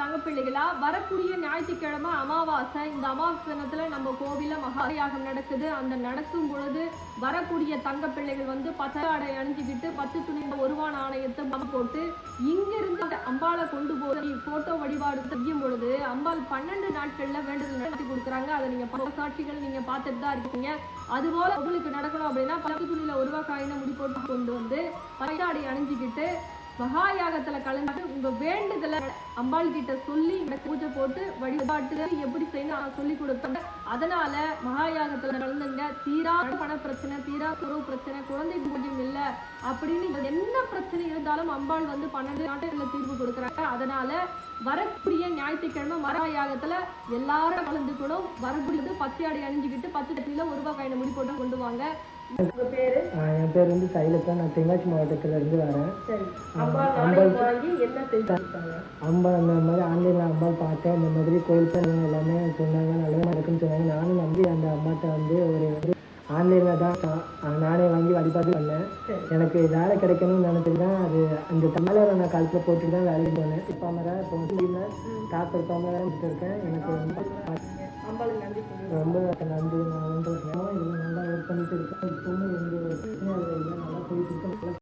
தங்கப்பிள்ளைகளா, வரக்கூடிய ஞாயிற்றுக்கிழமை அமாவாசை. இந்த அமாவாசை தினத்துல நம்ம கோவில்ல மகாயாகம் நடக்குது. அந்த நடக்கும் பொழுது வரக்கூடிய தங்க பிள்ளைகள் வந்து பச்சை ஆடை அணிஞ்சுக்கிட்டு 10 துணி 1 ரூபா நாணயத்தை போட்டு இங்கிருந்து அம்பாளை கொண்டு போய் போட்டோ வழிபாடு செய்யும் பொழுது அம்பாள் 12 நாட்கள்ல வேண்டுதல் நடத்தி கொடுக்குறாங்க. அதை நீங்க பல சாட்சிகள் நீங்க பார்த்துட்டு தான் இருக்கீங்க. அதுபோல உங்களுக்கு நடக்கணும் அப்படின்னா 10 துணியில 1 ரூபா காயினை முடி போட்டு கொண்டு வந்து பச்சை ஆடை அணிஞ்சுக்கிட்டு மகாயாகத்துல கலந்து உங்க வேண்டுதலை அம்பாள் கிட்ட சொல்லி பூஜை போட்டு வழிபாட்டு எப்படி செய்யணும் சொல்லி கொடுத்தாங்க. அதனால மகாயாகத்துல கலந்துங்க. தீரா பண பிரச்சனை, தீரா துறவு பிரச்சனை, குழந்தை பூஜ்யம் இல்ல அப்படின்னு என்ன பிரச்சனை இருந்தாலும் அம்பாள் வந்து 12 நாட்கள்ல தீர்வு கொடுக்குறாங்க. அதனால வரக்கூடிய ஞாயிற்றுக்கிழமை மகாயாகத்துல எல்லாரும் கலந்துக்கணும். வரக்கூடியது பச்சையாடை அணிஞ்சுக்கிட்டு 10 தட்டில 1 ரூபாய் காயினை முடி போட்டு கொண்டு வாங்க. என் பேர் வந்து சைலத்தா. நான் தென்காசி மாவட்டத்துல இருந்து வரேன். அம்பாள் அந்த மாதிரி ஆன்லைன்ல அம்பாள் பார்த்தேன். இந்த மாதிரி கோயில் போனவங்க எல்லாமே சொன்னாங்க, நல்லதாக இருக்குன்னு சொன்னாங்க. நானும் நம்பி அந்த அம்மாட்ட வந்து ஒரு ஆன்லைன்ல தான் நானே வாங்கி வழிபாடு பண்ணேன். எனக்கு வேலை கிடைக்கணும்னு நினைச்சிட்டு தான் அது அந்த தமிழரை நான் காலத்தில் போட்டுட்டு தான் வேலைக்கு போனேன். இப்போ மேலே இப்போ வந்து டாக்டர் மேலே இருக்கேன். எனக்கு ரொம்ப நன்றி. நான் வந்து இது நல்லா ஒர்க் பண்ணிட்டு இருக்கேன். இப்போவும் எந்த பிரச்சனையும் இல்லை, நல்லா போயிட்டு இருக்கேன்.